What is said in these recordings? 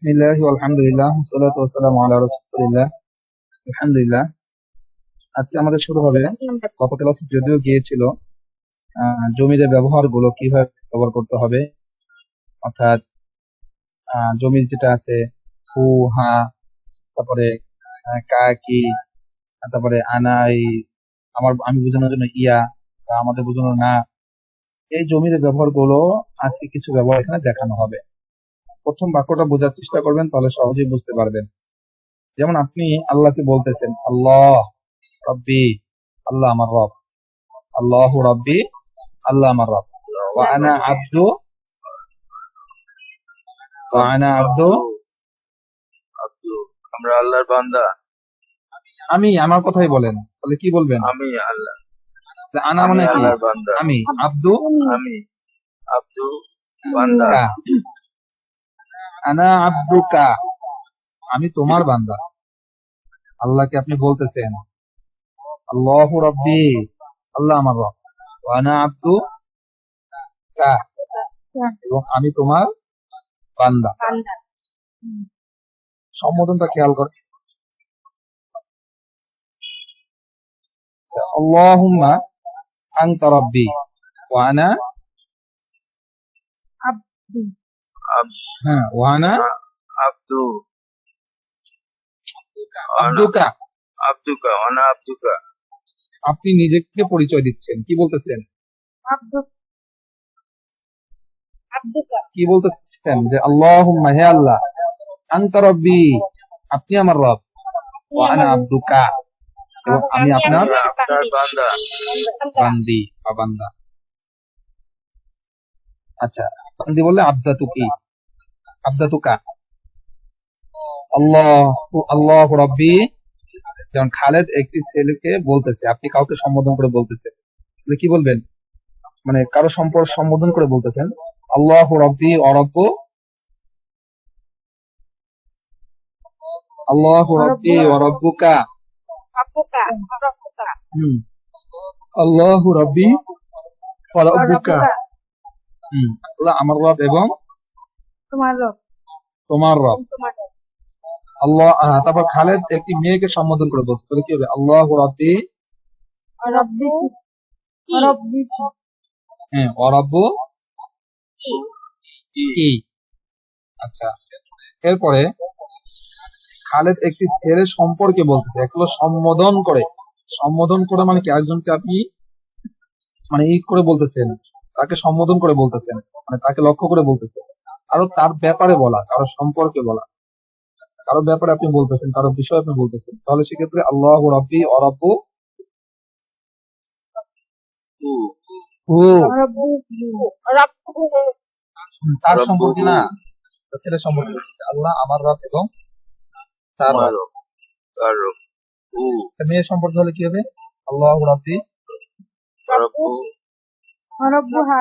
বিসমিল্লাহ আলহামদুলিল্লাহ সালাতু ওয়াসসালামু আলা রাসূলিল্লাহ। আলহামদুলিল্লাহ। আজকে আমাদের শুরু হবে, গত ক্লাসে যদিও গিয়েছিল জমির ব্যবহার গুলো কিভাবে ব্যবহার করতে হবে, অর্থাৎ জমির যেটা আছে হু, হা, তারপরে কা, কি, তারপরে আনা, এই আমি বোঝানোর জন্য ইয়া, বা আমাদের বোঝানোর না। এই জমির ব্যবহার গুলো আজকে কিছু ব্যবহার এখানে দেখানো হবে। প্রথম বাক্যটা বোঝার চেষ্টা করবেন, তাহলে সহজেই বুঝতে পারবেন। যেমন আপনি আল্লাহকে বলতেছেন আল্লাহ রব্বি, আল্লাহ আমার রব। আল্লাহু রব্বি, আল্লাহ আমার রব। ওয়া আনা আব্দু, ওয়া আনা আব্দু, আব্দু আব্দু আমরা আল্লাহর বান্দা। আমি আমার কথাই বলেন, তাহলে কি বলবেন? আমি আল্লাহ আনা আমি মানে কি? আল্লাহর বান্দা। আমি। আব্দু আমি আব্দু বান্দা। কা, আনা আব্দুকা, আমি তোমার বান্দা। আল্লাহকে আপনি বলতেছেন আল্লাহু রব্বি, আল্লাহ আমার রব। ওয়া আনা আব্দু কা, এবং আমি তোমার বান্দা। সম্বোধনটা খেয়াল করে। আল্লাহুম্মা আনতা রাব্বি ওয়া আনা, আব- হ্যাঁ, ওয়া আনা আব্দু আনা আব্দুকা। আব্দুকা আনা আব্দুকা। আপনি নিজেকে পরিচয় দিচ্ছেন, কি বলতেছেন? কি বলতেছেন? যে আল্লাহুম্মা, হে আল্লাহ, আনতা রাব্বি, আপনি আমার রব, ওয়া আনা আব্দুকা, এবং আমি আপনার আমি আপনার বান্দা। বান্দি বা বান্দা। আচ্ছা, বান্দি বললে আবদাতুকি, আবদাতুকা। আল্লাহু রাব্বি, যেমন খালেদ একটি ছেলেকে বলতেছে, আপনি কাউকে সম্বোধন করে বলতেছেন, তাহলে কি বলবেন? মানে কারো সম্পর্ক সম্বোধন করে বলতেছেন আল্লাহু রাব্বি ওয়া রাব্বু, আল্লাহু রাব্বি ওয়া রাব্বুকা। হুম, আল্লাহু রাব্বি ওয়া রাব্বুকা। আল্লাহ আমার রব এবং তোমার রব। আল্লাহ, তারপর খালেদ একটি মেয়েকে সম্বোধন করে বলছে, তাহলে কি হবে? আল্লাহু রাব্বি, হ্যাঁ, ওয়া রাব্বু কি কি। আচ্ছা, এরপরে খালেদ একটি ছেলে সম্পর্কে বলতেছে, এগুলো সম্বোধন করে। সম্বোধন করে মানে কি? একজনকে আপনি মানে ই করে বলতেছেন, তাকে সম্বোধন করে বলতেছেন, মানে তাকে লক্ষ্য করে বলতেছেন, কারো তার ব্যাপারে বলা, কারো সম্পর্কে বলা, কারো ব্যাপারে আপনি বলতেছেন, কারো বিষয়ে আপনি বলতেছেন, তাহলে সেক্ষেত্রে আল্লাহু রাব্বি ওয়া রাব্বু হু হু। তার সম্পর্কে রব্বুহু না, তার ছেলের সম্পর্কে বলতেছে, আল্লাহ আমার রব এবং তার তোমার রব। রব, তার রব। হু তার মেয়ের সম্পর্কে হলে কি হবে? আল্লাহু রাব্বি রব্বু ওয়া রাব্বুহা।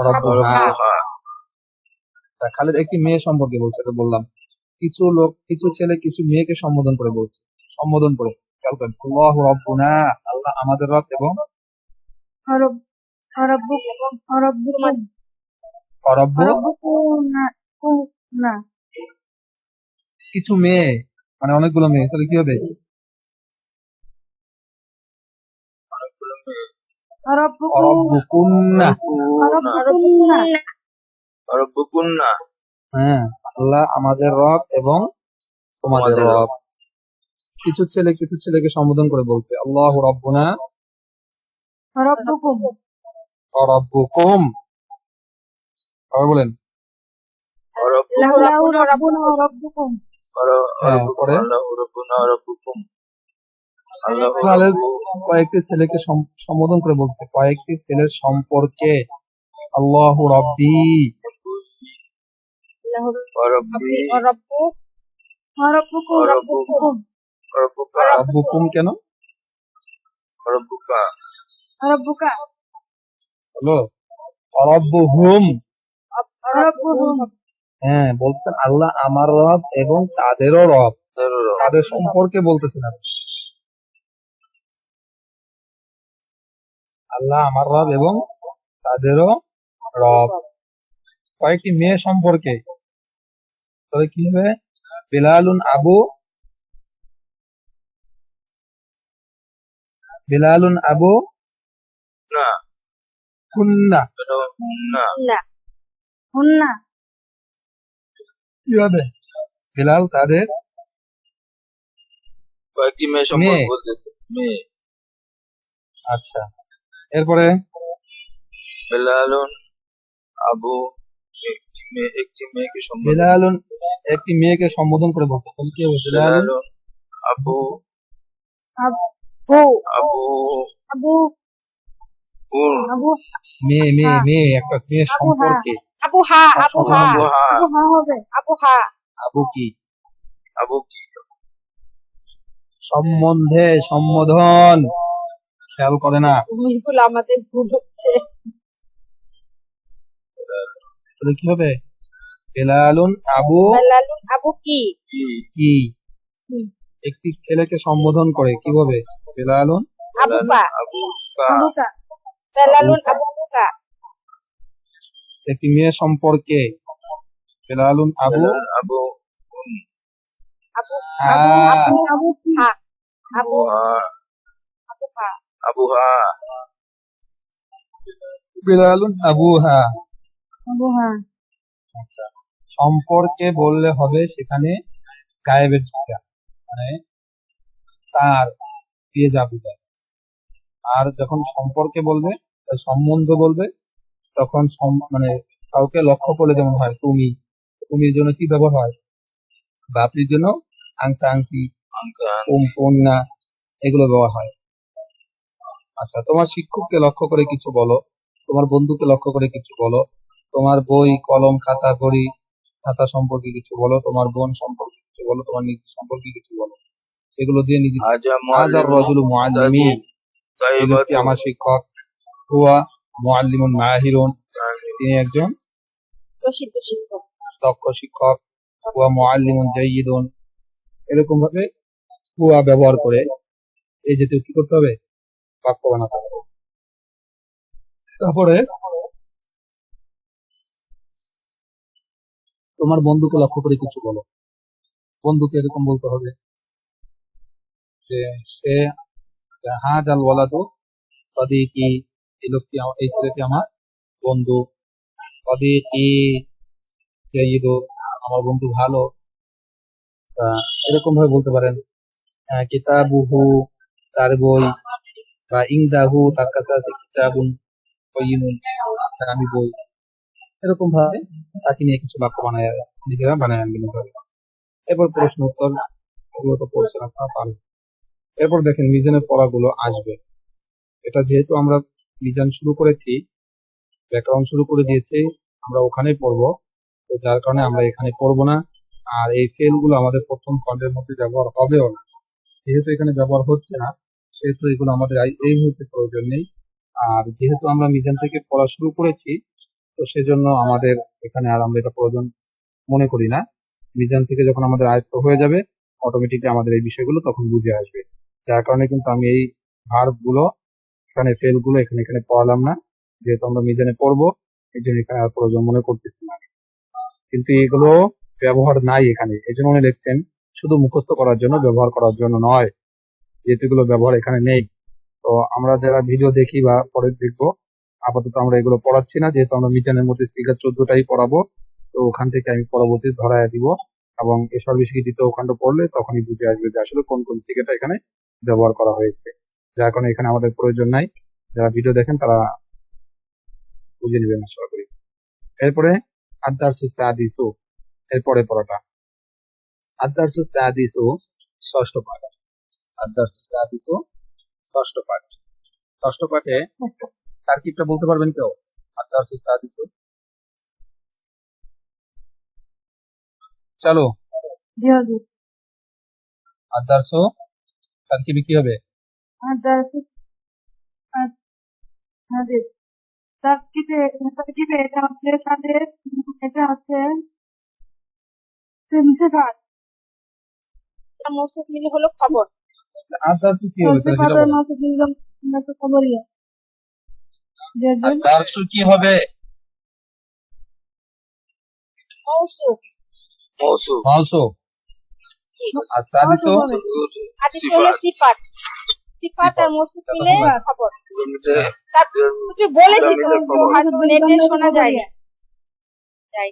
রব্বুহা। খালেদ একটি মেয়ে সম্পর্কে বলছে, এটা বললাম। কিছু লোক, কিছু ছেলে কিছু মেয়েকে সম্বোধন করে বলছে, সম্বোধন করে। খেয়াল করেন, আল্লাহু রাব্বুনা, আল্লাহ আমাদের রব এবং রব্বু কিছু মেয়ে, মানে অনেকগুলো মেয়ে, তাহলে কি হবে? অনেকগুলো মেয়ে। রব্বুকুন্না। রব্বুকুন্না হ্যাঁ, আল্লাহ আমাদের রব এবং তোমাদের তোমাদের রব। রব। কিছু ছেলে কিছু ছেলেকে সম্বোধন করে বলছে আল্লাহু রাব্বুনা ওয়া রাব্বুকুম। আবার বলেন। হ্যাঁ, পরে আল্লাহু রব্বুনা ওয়া রব্বুকুম। আল্লাহু খালেদ রব্বু কয়েকটি ছেলেকে সম্বোধন করে বলছে, কয়েকটি ছেলের সম্পর্কে আল্লাহু রাব্বি ওয়া রব্বি ওয়া রব্বুকা রাব্বুকুম। কেন রব্বুকা হলো রাব্বুহুম? হ্যাঁ, বলছেন আল্লাহ আমার রব এবং তাদেরও রব। তাদেরও রব। তাদের সম্পর্কে বলতেছেন আপনি, আল্লাহ আমার রব এবং তাদেরও রব। কয়েকটি মেয়ে সম্পর্কে, তবে কি হবে? বেলালুন আবু না, হুন্না। এটা না। لا هن কি হবে? বেলাল তাদের কয়েকটি মেয়ে সম্পর্কে মেয়ে। বলতেছে। মেয়ে। আচ্ছা, এরপরে বেলালুন আবু একটি মেয়েকে সম্বোধন। বেলালুন একটি মেয়েকে সম্বোধন করে বলতে, তাহলে কি হবে? বেলালুন বেলালুন আবু أبو আবু أبو হুর أبو মেয়ে একটা মেয়ের সম্পর্কে। أبوها আবুহা أبوها হবে أبوها আবু কি? আবু কি? সম্বন্ধে, সম্বোধন। খেয়াল করে না, ভুল আমাদের ভুল হচ্ছে তাহলে কি হবে? বেলালুন আবু বেলালুন আবু কি কি? কি? হুম। একটি ছেলেকে সম্বোধন করে কিভাবে? বেলালুন আবুকা আবু কা আবুকা বেলালুন আবুকা একটি মেয়ে সম্পর্কে। বেলালুন আবু বেলালুন আবু আবু হা আবু আবু হা আবু আবুহা আবুহা আবুহা বেলালুন আবুহা। আবুহা আচ্ছা, সম্পর্কে বললে হবে সেখানে গায়েবের জায়গা, মানে তার দিয়ে যা বোঝায়। আর যখন সম্পর্কে বলবে, সম্বন্ধ বলবে, তখন মানে কাউকে লক্ষ্য করলে যেমন হয় তুমি, তুমির জন্য কি ব্যবহার হয়? বা আপনির জন্য আংটা আংটি, আঙ্কান কন্যা, এগুলো ব্যবহার হয়। আচ্ছা, তোমার শিক্ষককে লক্ষ্য করে কিছু বলো, তোমার বন্ধুকে লক্ষ্য করে কিছু বলো, তোমার বই কলম খাতা ঘড়ি খাতা সম্পর্কে কিছু বলো, তোমার বোন সম্পর্কে কিছু বলো, তোমার নিজের সম্পর্কে কিছু বলো, এগুলো দিয়ে নিজে। হাজা হাজার রজুলু মুআল্লিমি, এই ব্যক্তি তাইবাতু আমার শিক্ষক। হুয়া মুআল্লিমুন মাহিরুন, তিনি একজন প্রসিদ্ধ শিক্ষক দক্ষ শিক্ষক। হুয়া মুআল্লিমুন জাইয়িদুন, এরকম ভাবে হুয়া ব্যবহার করে এই জাতীয় কি করতে হবে? বাক্য বানাতে হবে। তারপরে তোমার বন্ধুকে লক্ষ্য করে কিছু বলো, বন্ধুকে এরকম বলতে হবে যে সে হাজাল ওয়ালাদু সাদিকি, এই লোকটি এই ছেলেটি আমার বন্ধু। সাদিকি জাইয়িদু, আমার বন্ধু ভালো। এরকম ভাবে বলতে পারেন। কিতাবুহু, তার বই। বা ইনদাহু, তার কাছে আছে কিতাবুন কাইয়িনুন, তার আমি বই। এরকম ভাবে তাকে নিয়ে কিছু বাক্য বানায়, নিজেরা বানায় আনবেন ভাবে। এরপর প্রশ্ন উত্তর, এগুলো তো পড়ছেন আপনারা পারেন। এরপর দেখেন মিজানের পড়াগুলো আসবে। এটা যেহেতু আমরা মিজান শুরু করেছি, ব্যাকরণ শুরু করে দিয়েছি, আমরা ওখানেই পড়বো, তো যার কারণে আমরা এখানে পড়বো না। আর এই ফেল গুলো আমাদের প্রথম খণ্ডের মধ্যে ব্যবহার হবেও না, যেহেতু এখানে ব্যবহার হচ্ছে না, সেহেতু এগুলো আমাদের এই মুহূর্তে প্রয়োজন নেই। আর যেহেতু আমরা মিজান থেকে পড়া শুরু করেছি, তো সেজন্য আমাদের এখানে আর আমরা এটা প্রয়োজন মনে করি না। মিজান থেকে যখন আমাদের আয়ত্ত হয়ে যাবে, অটোমেটিকলি আমাদের এই বিষয়গুলো তখন বুঝে আসবে। যার কারণে কিন্তু আমি এই ভার্ব গুলো, এখানে ফেল গুলো এখানে এখানে পড়ালাম না, যেহেতু আমরা মিজানে পড়বো, এই জন্য এখানে আর প্রয়োজন মনে করতেছি না। কিন্তু এগুলো ব্যবহার নাই এখানে, এই জন্য উনি লিখছেন শুধু মুখস্থ করার জন্য, ব্যবহার করার জন্য নয়, যেহেতু এগুলো ব্যবহার এখানে নেই। তো আমরা যারা ভিডিও দেখি বা পরে দেখবো, আপাতত আমরা এগুলো পড়াচ্ছি না, যেহেতু আমরা মিজানের মধ্যে সিগা 14টাই পড়াবো। তো ওখান থেকে আমি পরবর্তী ধরায় দিব, এবং এসব বিষয়ে দ্বিতীয় খণ্ড পড়লে তখনই বুঝে আসবে যে আসলে কোন কোন সিগাটা এখানে ব্যবহার করা হয়েছে। যার কারণে এখানে আমাদের প্রয়োজন নাই, যারা ভিডিও দেখেন তারা বুঝে নেবেন আশা করি। এরপরে আদ-দারসুস সাদিসু, এরপরে পড়াটা আদ-দারসুস সাদিসু, ষষ্ঠ পাঠ। আদ-দারসুস সাদিসু, ষষ্ঠ পাঠ। ষষ্ঠ পাঠে তারকিবটা বলতে পারবেন কেউ? আদ-দারসুস সাদিসু, চলো। জি হুজুর আদ-দারসু তারকিবে কি হবে? আদারসু হাদিস তারকিবে এটা হচ্ছে তাদের এটা হচ্ছে সিনসিফাত মৌসুফ মিলে হলো খবর আদ-দারসু কি হবে তাহলে সেটা সিনসিফাতের বলো। মৌসুফ মিলে খবরিয়া যে আদ-দারসু কি হবে? মৌসুফ মৌসুফ موصوف السادس আদিত্য হলো সিফাত সিফাত আর মৌসুফ মিলে খবর কিছু বলেছি তো হয়তো নেটে শোনা যায় না যাই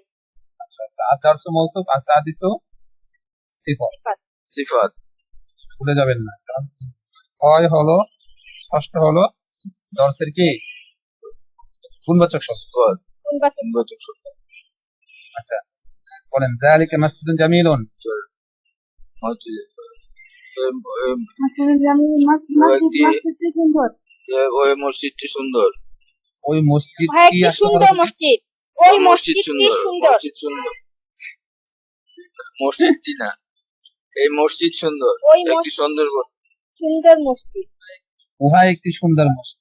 الدرس موصوف السادس صفة সিফাত সিফাত ভুলে যাবেন না কারণ হয় হলো ষষ্ঠ হলো দর্শের কি গুণবাচক শব্দ সিফাত কোনবাচক নির্বাচক শব্দ আচ্ছা বলেন যালিকা মাসজিদুন জামিলুন মসজিদ সুন্দর ওই মসজিদটি সুন্দর ওই মসজিদ ভাই কি কি আসলে সুন্দর বলো তো? মসজিদ ওই মসজিদটি সুন্দর মসজিদ সুন্দর মসজিদটি না এই মসজিদ সুন্দর ওই একটি সুন্দর সুন্দর মসজিদ উহা একটি সুন্দর মসজিদ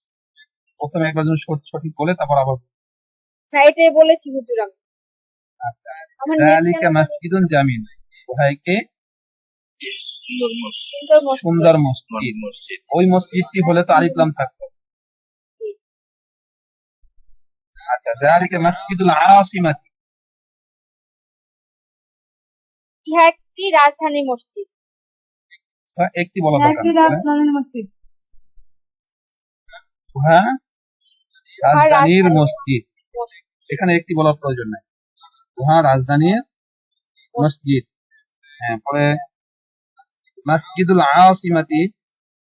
প্রথমে একবার যেন সঠিক বলে তারপর আবার না এটাই বলেছি হুজুর আমি আমার যালিকা মাসজিদুন জামিল উহা একটি সুন্দর মসজিদ সুন্দর মসজিদ সুন্দর মসজিদ মসজিদ ওই মসজিদটি হলে তো আলিফ লাম থাকতো আচ্ছা যালিকা মাসজিদুল আসিমাতি ইহা একটি রাজধানী মসজিদ উহা একটি বলা দরকার মসজিদ উহা রাজধানীর মসজিদ এখানে একটি বলার প্রয়োজন নাই উহা রাজধানীর মসজিদ হ্যাঁ পরে মসজিদুল আসিমাতি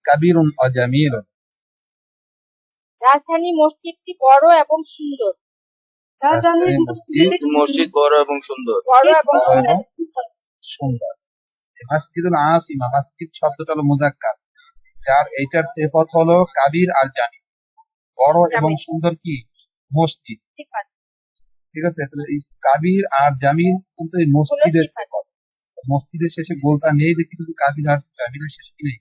কাবীরুন ওয়া জামিলুন রাজধানী মসজিদটি বড় এবং সুন্দর রাজধানীর মসজিদ মসজিদ বড় এবং সুন্দর বড় এবং বড় এবং সুন্দর মসজিদুল আসিমা মসজিদ শব্দটা হলো মুজাক্কার যার এইটার সিফত হলো কাবীর আর জামি বড় এবং সুন্দর কি মসজিদ সিফাত ঠিক আছে তাহলে এই কাবীর আর জামিল কিন্তু এই মসজিদের সিফত মসজিদের শেষে গোলটা নেই দেখি কিন্তু কাবীর আর জামিলের শেষে কি নেই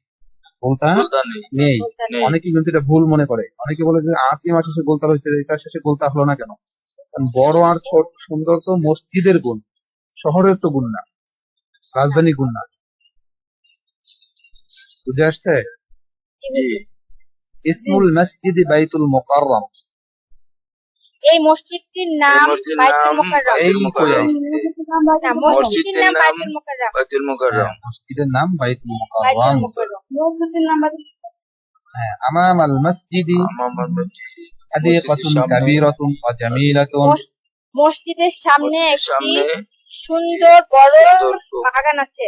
গোলটা বলতা নেই নেই নেই অনেকে কিন্তু এটা ভুল মনে করে অনেকে বলে যে আসিমা শেষে গোলতা হয়েছে এটার শেষে গোলতা হলো না কেন কারণ বড় আর ছোট সুন্দর তো মসজিদের গুণ শহরের তো গুণ না রাজধানী গুণ না বুঝে আসছে জি ইসমুল মসজিদ বাইতুল মুকাররম এই মসজিদটির নাম মসজিদের বাইতুল নাম মুকাররম এই বাইতুল কই মুকাররম আসছে না মসজিদটির নাম নাম বাইতুল মুকাররম বাইতুল মুকাররম মসজিদের নাম বাইতুল বাইতুল মুকাররম মুকাররম মসজিদের নাম হ্যাঁ আমাম আল মসজিদি আমার মসজিদ হাদিকাতুন সামনে- কাবীরাতুন ওয়া জামিলাতুন মসজিদের সামনে মসজিদের একটি সামনে সুন্দর বড় সুন্দর বাগান আছে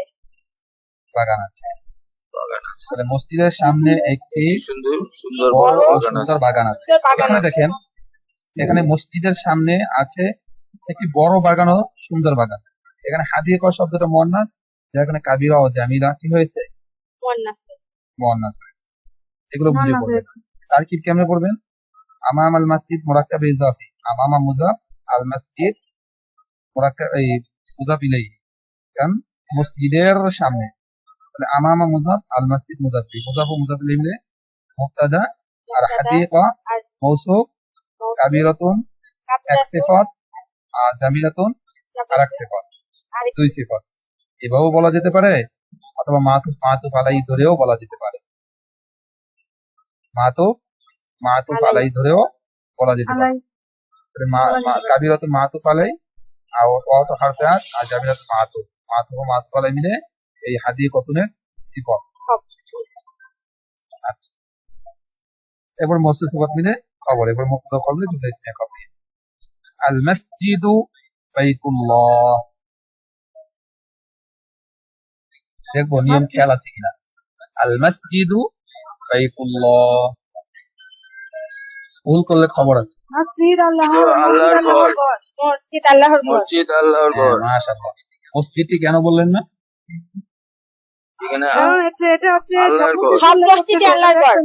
বাগান আছে বাগান আছে তাহলে মসজিদের সামনে একটি সুন্দর সুন্দর বড় বড় ও বাগান আছে সুন্দর বাগান আছে সুন্দর বাগান এখানে আছে দেখেন এখানে মসজিদের সামনে আছে একটি বড় বাগান ও সুন্দর বাগান এখানে হাদিকা শব্দটা মুয়ান্নাস যেখানে কাবীরা ও জামিলা কি হয়েছে মুয়ান্নাস মুয়ান্নাস হয়েছে। এগুলো বুঝে পড়বেন তারকিব কেমনে পড়বেন আমাম আল মসজিদ মুরাক্কাব ইজাফি আমামা মুজাফ আল মসজিদ মুরাক্কাব এই মুজাফ ইলাইহি কারণ মসজিদের সামনে তাহলে আমামা মুজাফ আল মসজিদ মুজাফ মুজাফ ও মুজাফ ইলাইহি মিলে মুবতাদা আর হাদিকা আর মৌসুফ কাবীরাতুন এক সিফাত আর জামিলাতুন আর এক সিফাত দুই সিফাত এভাবেও বলা যেতে পারে অথবা মাতুফ আলাই ধরেও বলা যেতে পারে মাতুফ আলাই ধরেও বলা যেতে পারে তাহলে কাবীরাতুন মাতুফ আলাই আর ওয়াত হারফাত আর জামিলাতুন মাতুফ ও মাতুফ আলাই মিলে এই হাদিকাতুনের সিফাত আচ্ছা এবার মৌসুফ সিফাত মিলে খবর এবার মুক্তা করলে দুটো ইসমে খবর আল মসজিদু বাইতুল্লাহ দেখবো নিয়ম খেয়াল আছে কিনা আল মসজিদু বাইতুল্লাহ ভুল করলে খবর আছে আল্লাহর ঘর মসজিদ আল্লাহর ঘর মসজিদ আল্লাহর ঘর মাশাআল্লাহ মসজিদটি কেন বললেন না এখানে এটা হচ্ছে আল্লাহর ঘর সব মসজিদই আল্লাহর ঘর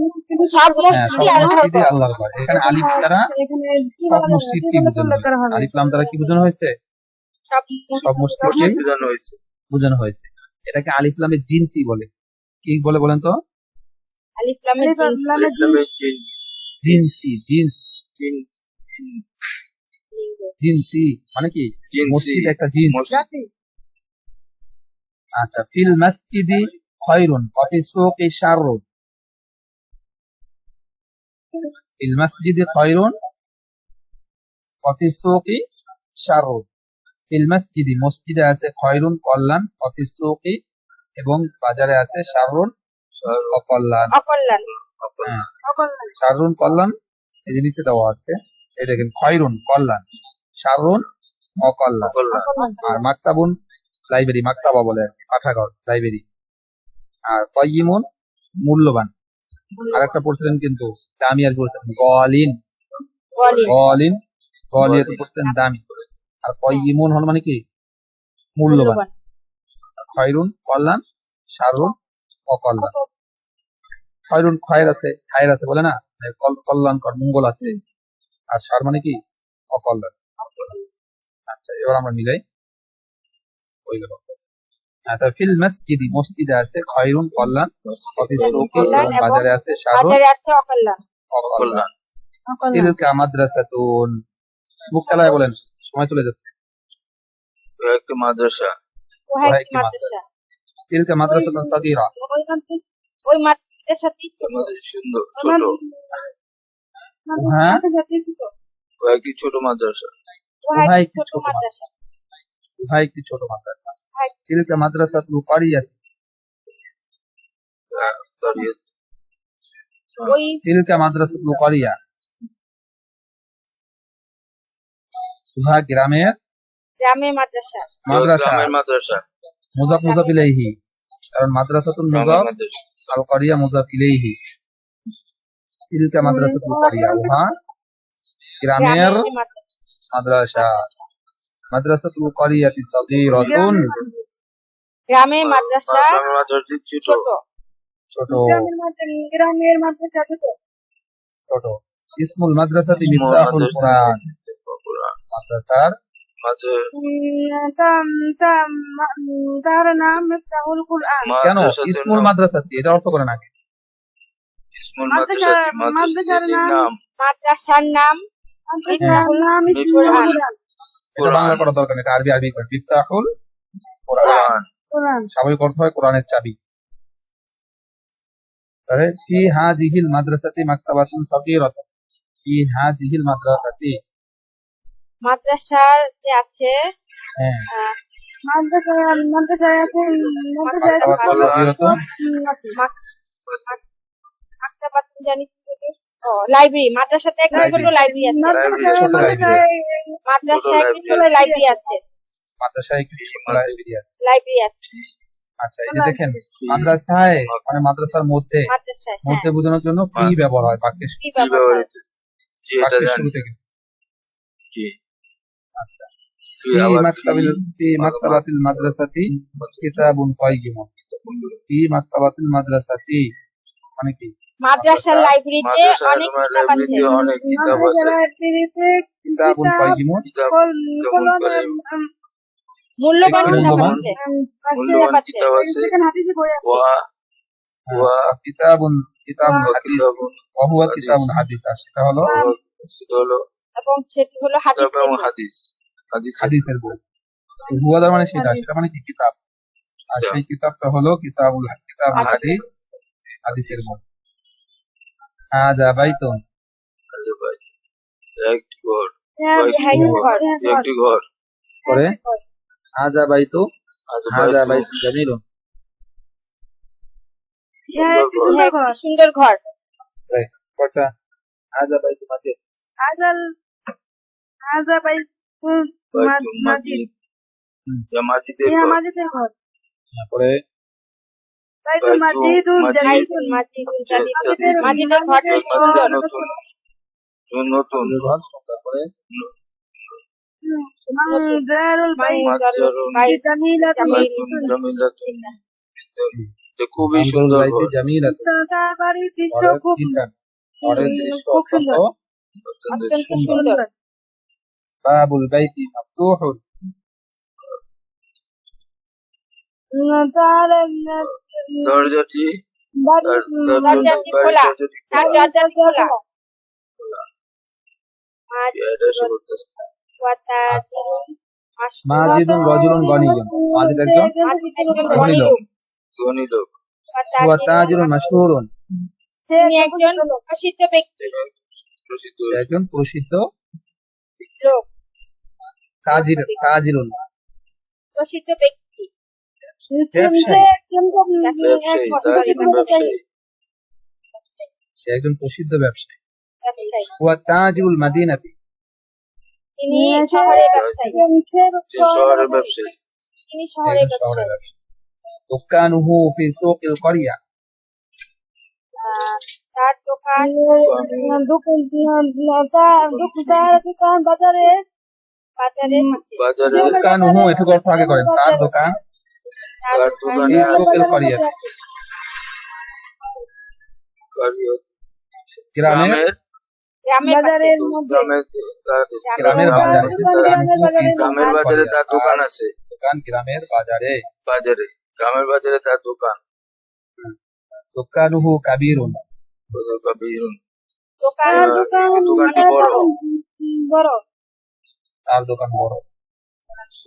সব হ্যাঁ সব মসজিদই আল্লাহর মসজিদে ঘর আল্লাহর ঘর এখানে আলিফ দ্বারা সব মসজিদ কি বোঝানো হয়েছে আলিফ লাম দ্বারা কি বোঝানো হয়েছে সব মসজিদ মসজিদ বোঝানো হয়েছে বোঝানো হয়েছে এটাকে আলিফ লামের জিনসি বলে কি বলে বলেন তো আলিফ লামের ইসলামের জিনসি জিন জিনসি মানে কি জিনসি মসজিদ একটা জিন্স মসজিদ আচ্ছা ফিল মসজিদি খায়রুন ওয়া ফি সুকি শাররুন ফিল মসজিদি খায়রুন ওয়া ফি সুকি শাররুন ফিল মাসজিদি মসজিদে আছে খয়রুন কল্যাণ, অফিস সুকি এবং বাজারে আছে শাররুন অকল্যাণ। অকল্যাণ হ্যাঁ, অকল্যাণ শাররুন কল্যাণ এই যে নিচে দেওয়া আছে, এই দেখেন খয়রুন কল্যাণ, শাররুন অকল্যাণ। আর মাকতাবুন লাইব্রেরি, মাকতাবা বলে আর কি, পাঠাগার লাইব্রেরি। আর কয়িমুন মূল্যবান। আর একটা পড়ছিলেন কিন্তু দামি, আর বলছেন গলিন গলিন গলিন গলিয়াতে পড়ছিলেন দামি। আর কয়িমুন হল মানে কি মূল্যবান। মূল্যবান খয়রুন কল্যাণ, শাররুন অকল্যাণ। খয়রুন খয়ের আছে, খায়ের আছে বলে না, মানে কল্যাণকর মঙ্গল আছে। আর শার মানে কি অকল্যাণ। আচ্ছা, এবার আমরা মিলাই হয়ে গেল। ফিল মসজিদি মসজিদে আছে খয়রুন কল্যাণ, অফিস সুকি কল্যাণ এবং এবং বাজারে আছে শাররুন বাজারে আছে অকল্যাণ অকল্যাণ। অকল্যাণ। তিলকা মাদ্রাসাতুন, মুখ চালায় বলেন, সময় চলে যাচ্ছে। একটি মাদ্রাসা। ওহা ওহা একটি একটি মাদ্রাসা। তিলকা মাদ্রাসাতুন সাগীরা, ওই মাদ্রাসাটি ছোট। আমাদের সুন্দর ছোট। ওহা ও একটি ছোট মাদ্রাসা। ওহা ওহা একটি একটি ছোট ছোট মাদ্রাসা। ওহা একটি ছোট মাদ্রাসা। তিলকা মাদ্রাসাতুল কারিয়াত, দাঁড়িয়ে ওই তিলকা মাদ্রাসাতুল কারিয়া, ওহা গ্রামের গ্রামের মাদ্রাসা। মাদ্রাসা। গ্রামের মাদ্রাসা। মুজাফ মুজাফ ইলাইহি, কারণ মাদ্রাসাতুল গ্রামের মুজাফ মাদ্রাসা। আল কারিয়া মুজাফ ইলাইহি। তিলকা মাদ্রাসাতুল কারিয়া, ওহা গ্রামের গ্রামের মাদ্রাসা। মাদ্রাসাতুল কারিয়াতি সাগীরাতুন, গ্রামের মাদ্রাসা গ্রামের মাদ্রাসা ছোট। ছোট। ছোট গ্রামের মাদ্রাসা ছোট। ছোট। ইসমুল মাদ্রাসাতি ইসমুল মিফতাহুল মাদ্রাসাতি কুরআন, মাদ্রাসার তার নাম মিফতাহুল কুরআন। কেন মাদ্রাসার ইসমুল নাম মাদ্রাসাতি, এটা অর্থ করে নাকি? ইসমুল মাদ্রাসাতি মাদ্রাসার নাম মাদ্রাসার নাম মিফতাহুল কুরআন। এটা বাংলা করার দরকার নেই, এটা আরবি আরবি করে মিফতাহুল কুরআন। কুরআন। স্বাভাবিক অর্থ হয় কোরআনের চাবি। তাহলে ফি হাযিহিল মাদ্রাসাতি মাকতাবাতুন সাগীরাতুন, ফি হাযিহিল মাদ্রাসাতি, মাদ্রাসার যে আছে হ্যাঁ, মাদ্রাসায় আছে মাকতাবাতুন সাগীরাতুন, মাকতাবাতুন জানি কি বলে? ও লাইব্রেরি। মাদ্রাসাতে একটা ছোট লাইব্রেরি আছে। ছোট লাইব্রেরি আছে। মাদ্রাসায় একটি ছোট লাইব্রেরি আছে। মাদ্রাসায় একটি ছোট লাইব্রেরি আছে। লাইব্রেরি আছে আচ্ছা, এই যে দেখেন মাদ্রাসায় মানে মাদ্রাসার মধ্যে, মাদ্রাসায়। মধ্যে বোঝানোর জন্য ফি ব্যবহার হয় বাক্যের কি কি ব্যবহৃত? জি এটা বাক্যের জানি। শুরুতে কিন্তু। জি। আচ্ছা, ফি ফি আবার ফি মাকতাবাতিল মাদ্রাসাতি কিতাবুন কাইয়িমুন, ফি মাকতাবাতিল মাদ্রাসাতি মানে কি? মাদ্রাসার লাইব্রেরিতে মাদ্রাসার অনেক কিতাব আছে। লাইব্রেরিতে অনেক কিতাব আছে। কিতাবুন কাইয়িমুন, কিতাব যেমন করে মূল্যবান কিতাব মূল্যবান আছে। মূল্যবান কিতাব আছে। ওয়া ওয়া কিতাবুন কিতাবুন হাদিস, কিতাবুন ওয়া হুয়া কিতাবুন হাদিস, আর সেটা হলো সেটা হলো এবং সেটি হলো হাদিস। কিতাব এবং হাদিস। হাদিসের বই। হুয়া তার মানে সেটা মানে কি কিতাব, আর সেই কিতাবটা হলো কিতাবুল হাদিস, হাদিসের বই। হাযা বাইতুন, একটি ঘর। একটি ঘর। পরে হাযা বাইতু, হাযা বাইতুন জামিলুন, সুন্দর ঘর। একটি সুন্দর ঘর। কয়টা? হাযা বাইতু মাজিদ, বাইতুল মাজিদ। যা মাজিদের ঘর। পরে বাইতুল মাজিদুল বাইতুল মাজিদুল জালিল। মাজিদের ঘরটি সুন্দর। নতুন নতুন ঘর, তারপরে দারুল বাইত বাইতুল জামিলাতুন। এটা খুবই সুন্দর ঘর। জামিলাতুন, ঘরের দৃশ্য অত্যন্ত অত্যন্ত সুন্দর। বাবুল বাইতি মাফতুহুন, দরজাটি দরজাটি খোলা। তার দরজাটি খোলা। মাজিদুন রাজুলুন গনিয়ুন, মাজিদ একজন ধনী লোক। ধনী লোক। ওয়া তাজিরুন মাশহুরুন, তিনি একজন প্রসিদ্ধ ব্যক্তি। প্রসিদ্ধ একজন প্রসিদ্ধ লোক। তাজিরুন প্রসিদ্ধ ব্যক্তি। ব্যবসায়ী, ব্যবসায়ী, তাজিরুন ব্যবসায়ী। সে একজন প্রসিদ্ধ ব্যবসায়ী। ব্যবসায়ী। হুয়া তাজিরুল মাদিনাতি, তিনি শহরের ব্যবসায়ী। সে শহরের ব্যবসায়ী। তিনি সে শহরের একজন শহরের ব্যবসায়ী। ব্যবসায়ী। দোকানুহু ফি সুকিল ক্বরিয়া, তার দোকান বাজারের পাশে। বাজারে দোকানুহু একটু অর্থ আগে করেন, তার দোকান তার তার দোকান দোকানে ফি সুকিল ক্বরিয়া, গ্রামের গ্রামের পাশে। গ্রামের তার গ্রামের বাজারে, গ্রামের বাজারে তার দোকান আছে। দোকান গ্রামের বাজারে। বাজারে, গ্রামের বাজারে তার দোকান। দোকানুহু কাবীরুন, কবিরুন, দোকান দোকানটি বড়। তার দোকান বড়।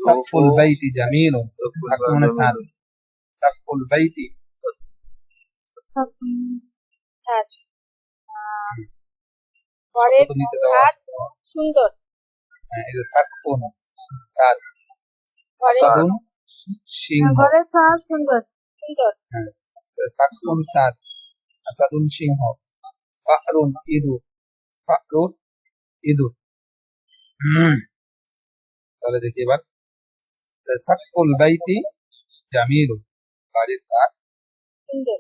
সাকফুল বাইতি জামিলুন, সাকফু মানে ছাদ, সাকফুল বাইতি ছাদ। ঘরের কত নিচে দেওয়া ছাদ আছে। সুন্দর। হ্যাঁ, এই যে সাকফুন ছাদ, ঘরের আসাদুন সিংহ, ছাদ সুন্দর সুন্দর। হ্যাঁ, সাকফুন ছাদ, আসাদুন সিংহ, ফারুন ইঁদুর, ফারুন ইঁদুর। তাহলে দেখি এবার, সাকফুল বাইতি জামিলুন, বাড়ির ছাদ সুন্দর।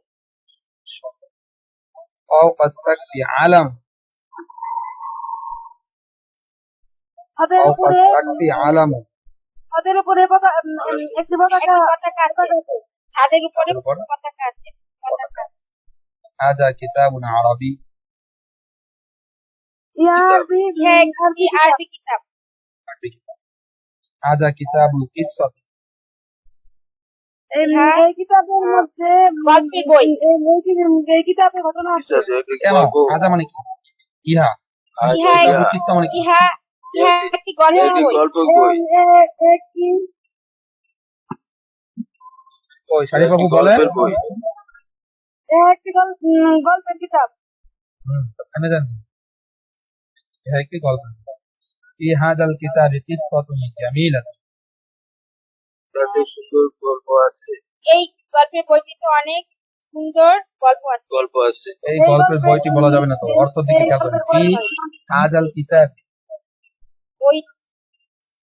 সুন্দর। ফাওকা সাকফি আলাম, ফাওকা সাকফি আলাম, ছাদের উপরে একটি পতাকা আছে। ছাদের উপরে ছাদের উপর পতাকা আছে। পতাকা আছে। হাযা কিতাবুন আরাবি, হ্যাঁ, একটি আরবি কিতাব। আরবি কিতাব। হাযা কিতাবুল কিসসাত, এই কিতাবের মধ্যে গল্পের বই। এই কিতাবে ঘটনা আছে। কেন গল্প। হাযা মানে কি? ইহা, আর ইহা কিতাবুল কিসসা মানে কি? ইহা ইহা একটি গল্পের একটি বই। গল্প বই। ওই শারিফ বাবু একটি বলেন। গল্পের বই। একটি গল্পের কিতাব। আমি জানি ইহা একটি গল্প। ফি হাযাল কিতাবি কিসসাতুন জামিলাতুন, তাতে সুন্দর গল্প আছে। এই গল্পের বইটিতে অনেক সুন্দর গল্প আছে। গল্প আছে। এই গল্পের বইটি বলা যাবে না, তো অর্থ দিকে খেয়াল করবেন। ফি হাযাল কিতাব,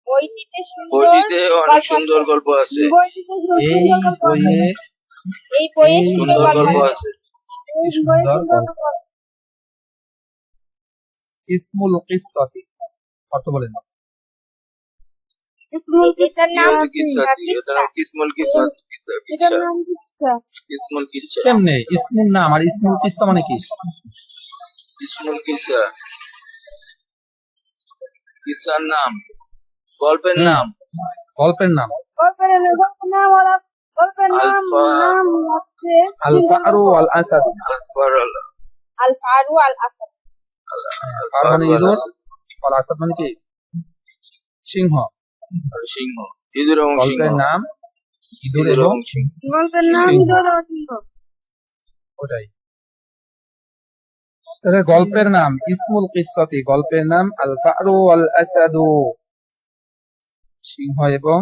বইটিতে সুন্দর বইটিতে অনেক গল্প সুন্দর আছে। গল্প আছে। এই বইয়ে সুন্দর গল্প আছে। কি সুন্দর গল্প। ইসমুল কিসসাতি, অর্থ বলেন। এটার নাম কিসমুল কিসসাত, কিসমুল কিসসা। কেমনে ইসমুল নাম আর ইসমুল কিসসা মানে কি? কিসমুল কিসসা, কিসসার নাম, গল্পের নাম। গল্পের নাম। আল ফারু আল আসাদ, আল ফারু আল আসাদ। ফার মানে ইঁদুর, আল আসাদ মানে কি? সিংহ। সিংহ, ইঁদুর এবং সিংহ। গল্পের নাম ইঁদুর ইঁদুর এবং এবং সিংহ। সিংহ। ওটাই। তাহলে গল্পের নাম ইসমুল কিসসাতি, গল্পের নাম আল ফারু আল আসাদু, সিংহ এবং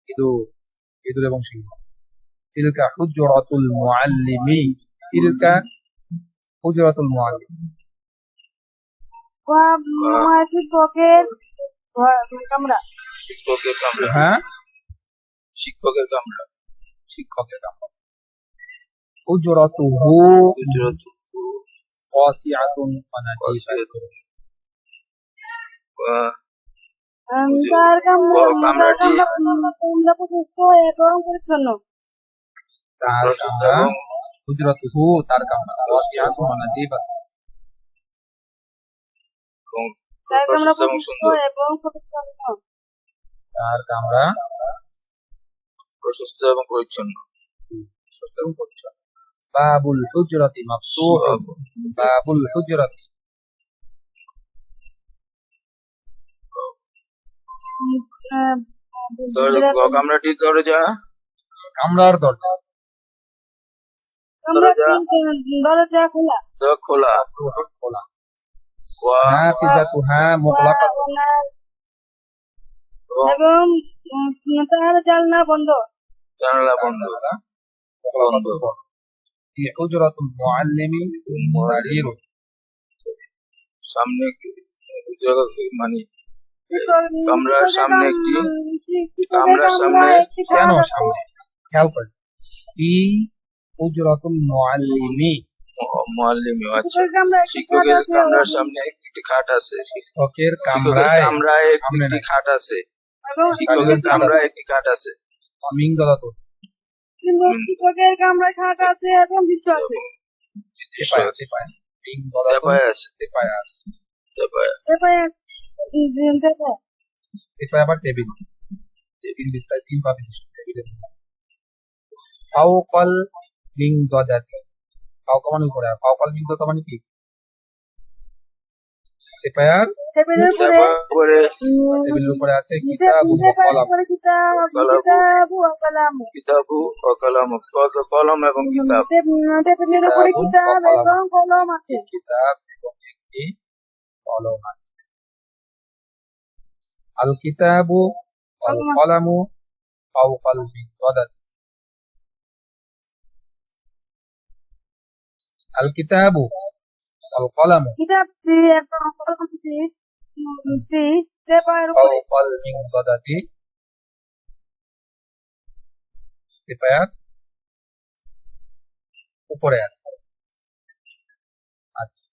ইঁদুর, ইঁদুর এবং সিংহ। তিলকা হুজরাতুল মুআল্লিমি, তিলকা হুজরাতুল মুআল্লিম, শিক্ষকের কামরা। শিক্ষকের কামরা। হ্যাঁ, শিক্ষকের কামরা। শিক্ষকের কামরা। হুজরাতুহু ওয়াসিআতুন ওয়া নাযীফাতুন, তার কামরাটি প্রশস্ত এবং পরিচ্ছন্ন। তার প্রশস্ত কামরা, এবং হুজরাতুহু তার কামরা, ওয়াসিআতুন ওয়া নাযীফাতুন, প্রশস্ত এবং সুন্দর। এবং পরিচ্ছন্ন। তার কামরা প্রশস্ত এবং পরিচ্ছন্ন। সুস্থ এবং পরিচ্ছন্ন। বাবুল হুজরাতি মাফতুহুন, বাবুল হুজরাতি কামরাটির দরজা, কামরার দরজা, দরজা খোলা। খোলা। মাফতুহুন খোলা। ওয়া নাফিজাতুহা মুগলাকাতুন, এবং তার জানলা বন্ধ। জানালা বন্ধ। বন্ধ। في حجرة المعلم سرير সামনে মানে কামরার সামনে একটি কামরার সামনে কেন সামনে খেয়াল করেন في حجرة المعلم মুআল্লিম আচ্ছা শিক্ষকের কামরার সামনে একটি খাট আছে শিক্ষকের শিক্ষকের কামরায় কামরায় সামনে একটি নাই। খাট আছে এবং শিক্ষকের কামরায় একটি খাট আছে মিং গলাতো শিক্ষকের কামরায় খাট আছে এবং বিছু আছে। তেপায়া তেপায়া মিং গলাতো তেপায় আছে তেপায়া আছে তেপায় এরপরে তেপায়া আবার টেবিল টেবিল বিস্তার তিন ভাবে টেবিলের ফাওকাল মিং গদাতি ফাওকা মানে উপরে আর ফাওকাল মিং গদা মানে কি তেপায়ার টেবিলের উপরে তারপরে টেবিলের উপরে আছে কিতাব ও কলম কিতাবু ও কলম। কিতাবু ও কলম কলম এবং কিতাব টেবিলের উপরে কিতাব এবং কলম আছে। কিতাব এবং একটি কলম আছে আল কিতাবু ওয়াল কলামু ফাওকাল মিং গদাতি আল কিতাবু ওয়াল কলামু কিতাব দিয়ে একটা কলম আছে টেবিলের উপরে ফাওকাল মিং গদাতি তেপায়ার উপরে আছে আচ্ছা